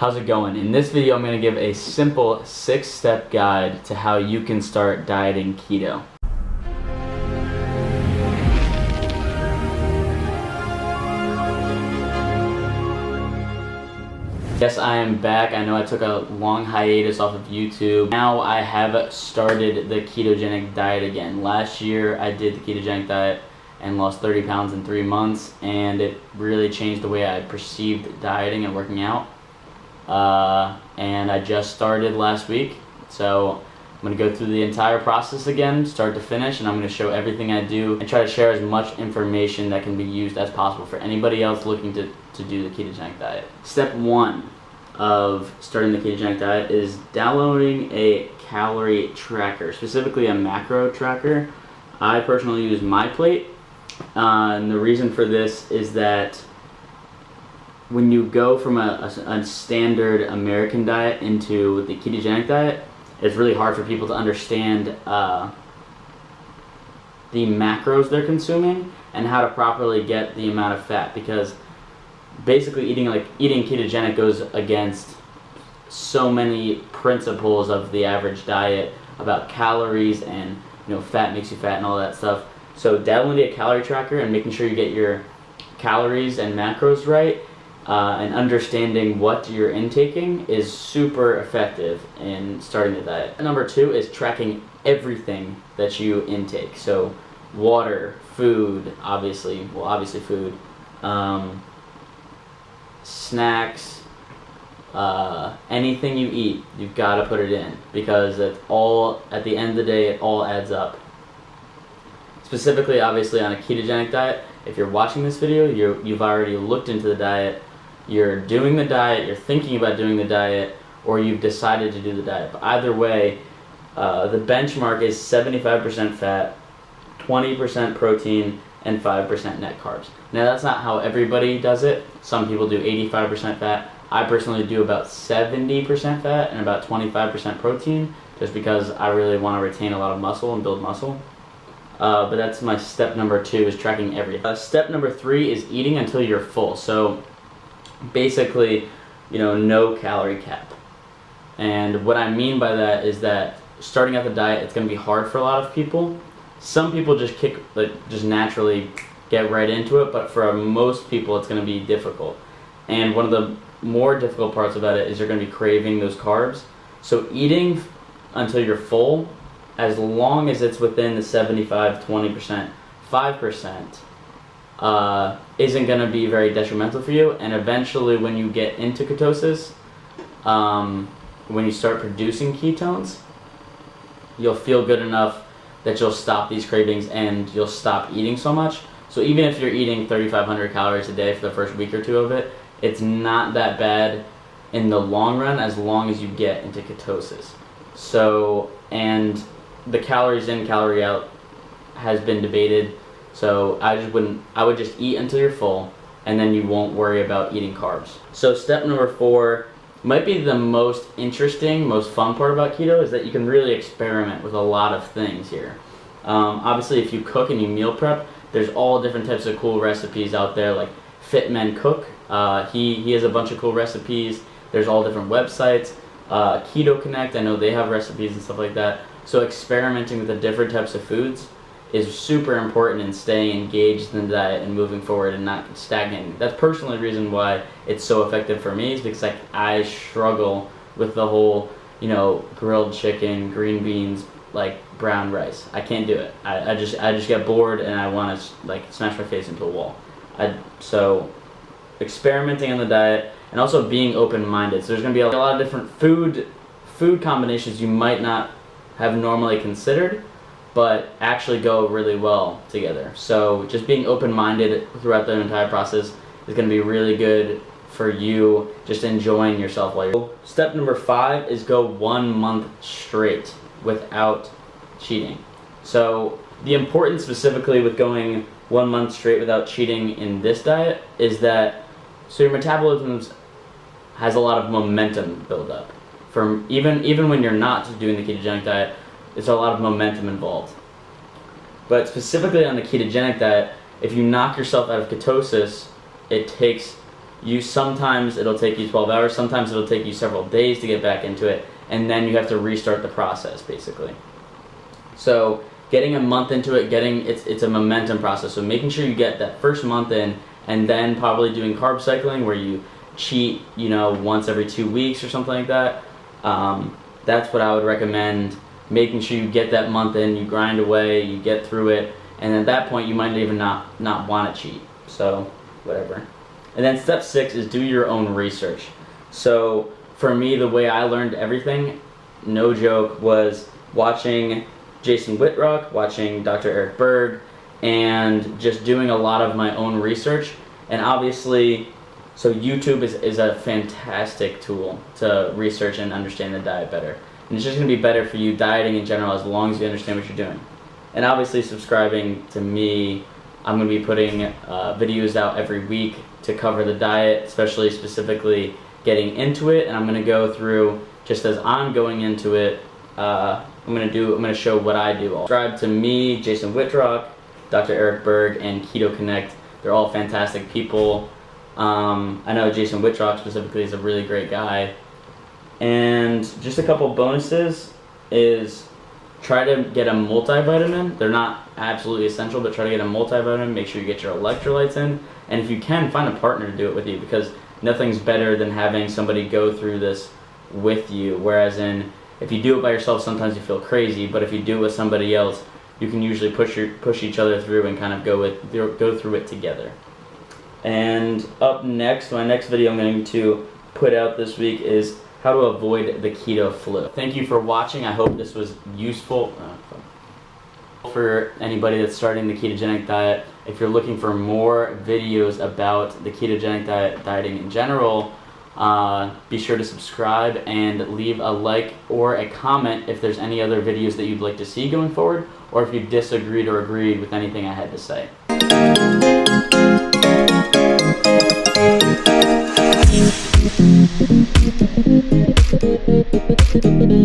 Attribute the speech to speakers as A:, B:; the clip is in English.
A: How's it going? In this video I'm going to give a simple 6-step guide to how you can start dieting keto. Yes, I am back. I know I took a long hiatus off of YouTube. Now I have started the ketogenic diet again. Last year I did the ketogenic diet and lost 30 pounds in 3 months, and it really changed the way I perceived dieting and working out. And I just started last week, so I'm going to go through the entire process again, start to finish, and I'm going to show everything I do and try to share as much information that can be used as possible for anybody else looking to do the ketogenic diet. Step 1 of starting the ketogenic diet is downloading a calorie tracker, specifically a macro tracker. I personally use MyPlate, and the reason for this is that when you go from a standard American diet into the ketogenic diet, it's really hard for people to understand the macros they're consuming and how to properly get the amount of fat, because basically eating ketogenic goes against so many principles of the average diet about calories and fat makes you fat and all that stuff. So downloading a calorie tracker and making sure you get your calories and macros right, and understanding what you're intaking is super effective in starting the diet. Number 2 is tracking everything that you intake. So water, food, obviously food, snacks, anything you eat, you've got to put it in, because it's all, at the end of the day, it all adds up. Specifically, obviously, on a ketogenic diet, if you're watching this video, you've already looked into the diet, you're doing the diet, you're thinking about doing the diet, or you've decided to do the diet. But either way, the benchmark is 75% fat, 20% protein, and 5% net carbs. Now that's not how everybody does it. Some people do 85% fat. I personally do about 70% fat and about 25% protein, just because I really want to retain a lot of muscle and build muscle. But that's my step number 2, is tracking everything. Step number 3 is eating until you're full. So basically, no calorie cap. And what I mean by that is that starting out the diet, it's going to be hard for a lot of people. Some people just naturally get right into it, but for most people it's going to be difficult. And one of the more difficult parts about it is you're going to be craving those carbs. So eating until you're full, as long as it's within the 75, 20%, 5%, isn't going to be very detrimental for you. And eventually, when you get into ketosis, when you start producing ketones, you'll feel good enough that you'll stop these cravings and you'll stop eating so much. So even if you're eating 3,500 calories a day for the first week or 2 of it, it's not that bad in the long run, as long as you get into ketosis. So, and the calories in, calorie out has been debated. So I would just eat until you're full, and then you won't worry about eating carbs. So step number 4 might be the most interesting, most fun part about keto, is that you can really experiment with a lot of things here. Obviously, if you cook and you meal prep, there's all different types of cool recipes out there, like Fit Men Cook. He has a bunch of cool recipes. There's all different websites. Keto Connect, I know they have recipes and stuff like that. So experimenting with the different types of foods is super important in staying engaged in the diet and moving forward and not stagnating. That's personally the reason why it's so effective for me, is because I struggle with the whole, grilled chicken, green beans, brown rice. I can't do it. I just get bored and I want to smash my face into a wall. So experimenting on the diet and also being open-minded. So there's going to be a lot of different food combinations you might not have normally considered, but actually go really well together. So just being open-minded throughout the entire process is going to be really good for you, just enjoying yourself while you're... Step number 5 is go 1 month straight without cheating. So the importance specifically with going 1 month straight without cheating in this diet is that, so your metabolism has a lot of momentum build up. From even when you're not doing the ketogenic diet, there's a lot of momentum involved. But specifically on the ketogenic diet, if you knock yourself out of ketosis, it takes sometimes it'll take you 12 hours, sometimes it'll take you several days to get back into it, and then you have to restart the process basically. So getting a month into it, it's a momentum process. So making sure you get that first month in, and then probably doing carb cycling where you cheat, once every 2 weeks or something like that. That's what I would recommend. Making sure you get that month in, you grind away, you get through it, and at that point you might even not want to cheat. So whatever. And then step 6 is do your own research. So for me, the way I learned everything, no joke, was watching Jason Whitrock, watching Dr. Eric Berg, and just doing a lot of my own research. And obviously, so YouTube is a fantastic tool to research and understand the diet better. And it's just going to be better for you dieting in general as long as you understand what you're doing. And obviously subscribing to me, I'm going to be putting videos out every week to cover the diet, specifically getting into it. And I'm going to go through, just as I'm going into it, I'm going to show what I do. Subscribe to me, Jason Whitrock, Dr. Eric Berg, and Keto Connect. They're all fantastic people. I know Jason Whitrock specifically is a really great guy. And just a couple bonuses is try to get a multivitamin. They're not absolutely essential, but try to get a multivitamin. Make sure you get your electrolytes in. And if you can, find a partner to do it with you, because nothing's better than having somebody go through this with you. Whereas if you do it by yourself, sometimes you feel crazy, but if you do it with somebody else, you can usually push each other through and kind of go through it together. And up next, my next video I'm going to put out this week is how to avoid the keto flu. Thank you for watching. I hope this was useful for anybody that's starting the ketogenic diet. If you're looking for more videos about the ketogenic dieting in general, be sure to subscribe and leave a like or a comment if there's any other videos that you'd like to see going forward, or if you disagreed or agreed with anything I had to say.